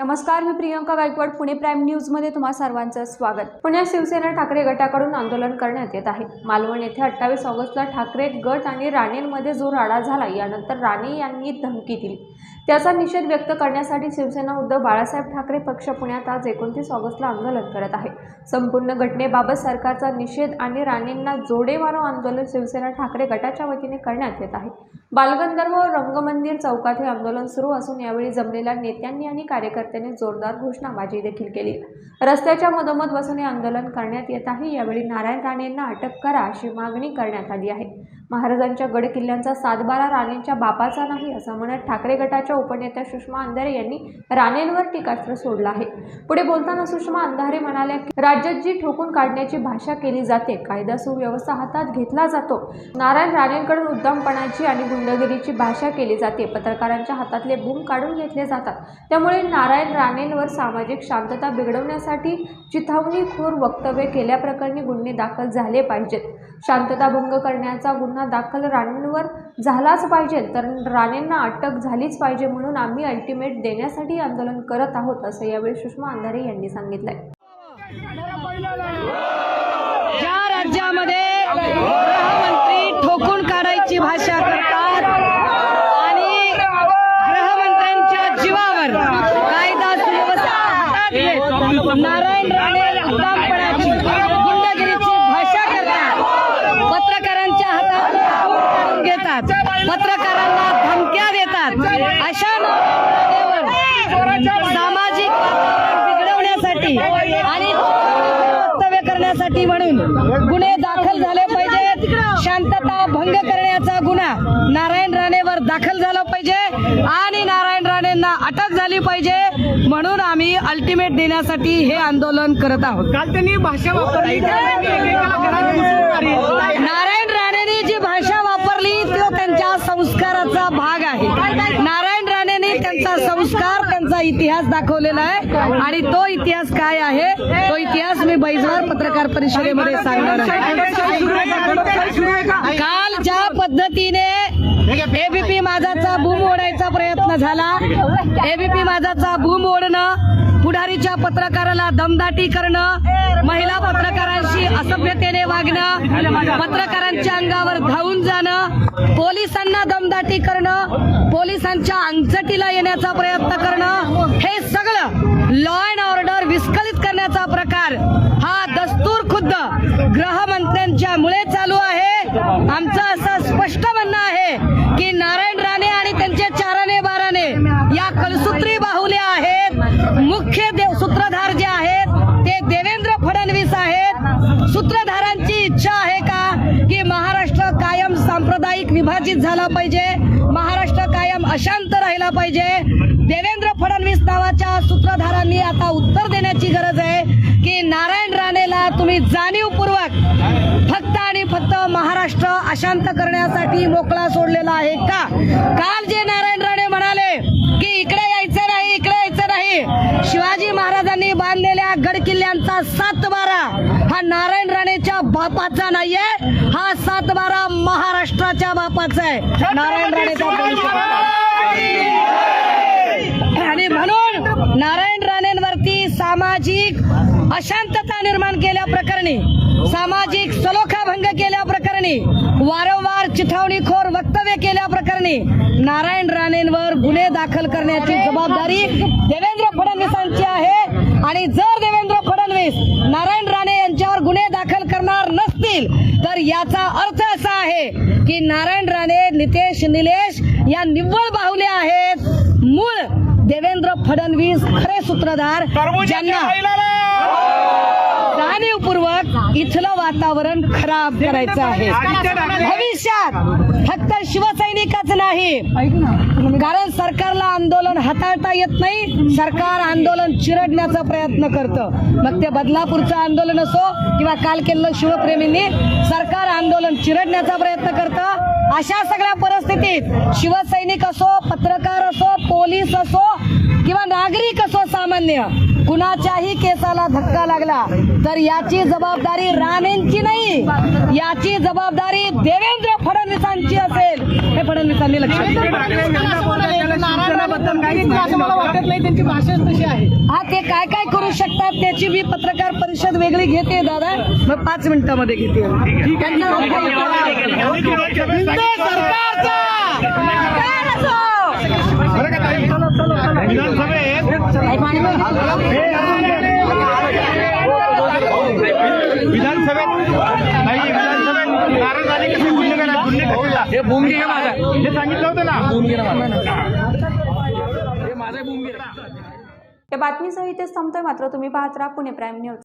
नमस्कार, मी Priyanka Gaikwad. Pune prime news मध्ये तुम्हा सर्वांचं स्वागत. पुण्यात शिवसेना ठाकरे गटाकडून आंदोलन करण्यात येत आहे. मालवण येथे 28 ऑगस्टला ठाकरे गट आणि राणेंमध्ये जो राडा झाला, यानंतर राणे यांनी धमकी दिली. त्याचा निषेध व्यक्त करण्यासाठी शिवसेना उद्धव बाळासाहेब ठाकरे पक्ष पुण्यात आज 29 ऑगस्टला आंदोलन करत आहे. संपूर्ण घटनेबाबत सरकारचा निषेध आणि राणेंना जोडे मारो आंदोलन शिवसेना ठाकरे गटाच्या वतीने करण्यात येत आहे. बालगंधर्व रंगमंदिर चौकात हे आंदोलन सुरू असून यावेळी जमलेल्या नेत्यांनी आणि कार्यकर्त्यांनी जोरदार घोषणाबाजी देखील केली. रस्त्याच्या मधोमध बसून हे आंदोलन करण्यात येत आहे. यावेळी नारायण राणेंना अटक करा अशी मागणी करण्यात आली आहे. महाराजांच्या गड किल्ल्यांचा सातबारा राणेंच्या बापाचा नाही असं म्हणत ठाकरे गटाच्या उपनेत्या सुषमा अंधारे यांनी राणेंवर टीकास्त्र सोडलं आहे. पुढे बोलताना सुषमा अंधारे म्हणाल्या की राज्यात जी ठोकून काढण्याची भाषा केली जाते, कायदा सुव्यवस्था हातात घेतला जातो. नारायण राणेंकडून उद्दामपणाची आणि गुंडगिरीची भाषा केली जाते. पत्रकारांच्या हातातले बूम काढून घेतले जातात. त्यामुळे नारायण राणेंवर सामाजिक शांतता बिघडवण्यासाठी चिथावणीखोर वक्तव्य केल्याप्रकरणी गुन्हे दाखल झाले पाहिजेत. शांतता भंग करण्याचा गुन्हा दाखल राणेंवर झालाच पाहिजे, तर राणेंना अटक झालीच पाहिजे. म्हणून आम्ही अल्टिमेट देण्यासाठी आंदोलन करत आहोत असं यावेळी सुषमा अंधारे यांनी सांगितलंय. ज्या राज्यामध्ये गृहमंत्री ठोकून काढायची भाषा करतात आणि गृहमंत्र्यांच्या जीवावर कायदा सुव्यवस्था हातात घेत नारायण राणे उद्दामपणाची गुंडगिरीची भाषा करतात. पत्रकारांच्या हातात काढून घेतात, पत्रकारांना धमक्या देतात. अशा नारायण राणेवर सामाजिक वातावरण बिघडवण्यासाठी आणि वक्तव्य करण्यासाठी म्हणून गुन्हे दाखल झाले पाहिजेत. शांतता भंग करण्याचा गुन्हा नारायण राणेवर दाखल झाला पाहिजे आणि नारायण राणेंना अटक झाली पाहिजे. म्हणून आम्ही अल्टिमेट देण्यासाठी हे आंदोलन करत आहोत. काल त्यांनी भाषा वापरली. नारायण राणेंनी जी भाषा वापरली तो त्यांच्या संस्काराचा भाग आहे. नारायण राणेंनी त्यांचा संस्कार, त्यांचा इतिहास दाखवलेला आहे आणि तो इतिहास काय आहे, तो इतिहास मी बैजवार पत्रकार परिषदेमध्ये सांगणार आहे. काल ज्या पद्धतीने एबीपी माझाचा बूम ओढायचा प्रयत्न झाला, एबीपी माझाचा बूम ओढणं, पुढारीच्या पत्रकाराला दमदाटी करणं, महिला पत्रकारांशी असभ्यतेने वागणं, पत्रकारांच्या अंगावर धावून जाणं, पोलिसांना दमदाटी करणं, पोलिसांच्या अंगचटीला येण्याचा प्रयत्न करणं, हे सगळं लॉ अँड ऑर्डर विस्कळीत करण्याचा प्रकार हा दस्तूर खुद्द गृहमंत्र्यांच्या मुळे चालू आहे. आमचं असं स्पष्ट म्हणणं आहे की नारायण राणे आणि त्यांचे चाराने बाराने या कलसूत्री बाहुल्या आहेत. मुख्य सूत्रधार जे आहेत ते देवेंद्र फडणवीस आहेत. सूत्रधारांची इच्छा आहे का की महाराष्ट्र कायम सांप्रदायिक विभाजित झाला पाहिजे, महाराष्ट्र कायम अशांत राहिला पाहिजे. देवेंद्र फडणवीस नावाच्या सूत्रधारांनी आता उत्तर देण्याची गरज आहे की नारायण राणेला तुम्ही जाणीवपूर्वक फक्त आणि फक्त महाराष्ट्र अशांत करण्यासाठी मोकळा सोडलेला आहे का? काल जे नारायण राणे म्हणाले की इकडे यायचं नाही, इकडे यायचं नाही, शिवाजी महाराजांनी बांधलेल्या गड किल्ल्यांचा सातबारा हा नारायण राणेच्या बापाचा नाहीये, हा सातबारा महाराष्ट्राच्या बापाचा आहे. नारायण राणेचा आणि म्हणून नारायण राणेंवरती सामाजिक अशांतता निर्माण केल्या प्रकरणी, सामाजिक सलोखा भंग केल्या प्रकरणी, वारंवार चिथावणीखोर वक्तव्य केल्या प्रकरणी नारायण राणेंवर गुन्हे दाखल करण्याची जबाबदारी देवेंद्र फडणवीसांची आहे. आणि जर देवेंद्र फडणवीस नारायण राणे यांच्यावर गुन्हे दाखल करणार नसतील तर याचा अर्थ असा आहे की नारायण राणे, नितेश, निलेश या निव्वळ बाहुल्या आहेत. मूळ देवेंद्र फडणवीस खरे सूत्रधार, ज्यांना जाणीवपूर्वक इथलं वातावरण खराब करायचं आहे. भविष्यात फक्त शिवसैनिकच नाही, कारण सरकारला आंदोलन हाताळता येत नाही, सरकार आंदोलन चिरडण्याचा प्रयत्न करतं. मग ते बदलापूरचं आंदोलन असो किंवा काल केलेलं शिवप्रेमींनी सरकार आंदोलन चिरडण्याचा प्रयत्न करतं. अशा सगळ्या परिस्थितीत शिवसैनिक असो, पत्रकार असो, पोलीस असो किंवा नागरिक असो, सामान्य कुणाच्याही केसाला धक्का लागला तर याची जबाबदारी राणेंची नाही, याची जबाबदारी देवेंद्र फडणवीसांची असेल. हे फडणवीसांनी लक्षात नारायण राणे वाटत नाही, त्यांची भाषा तशी आहे. हा ते काय काय करू शकतात त्याची मी पत्रकार परिषद वेगळी घेते दादा, मग 5 मिनिटामध्ये घेते. विधानसभेत नाराज झाले की हे भूमी हे माझा हे सांगितलं होतं ना. या बातमीसह इथेच थांबतोय, मात्र तुम्ही पाहत राहा पुणे प्राईम न्यूज.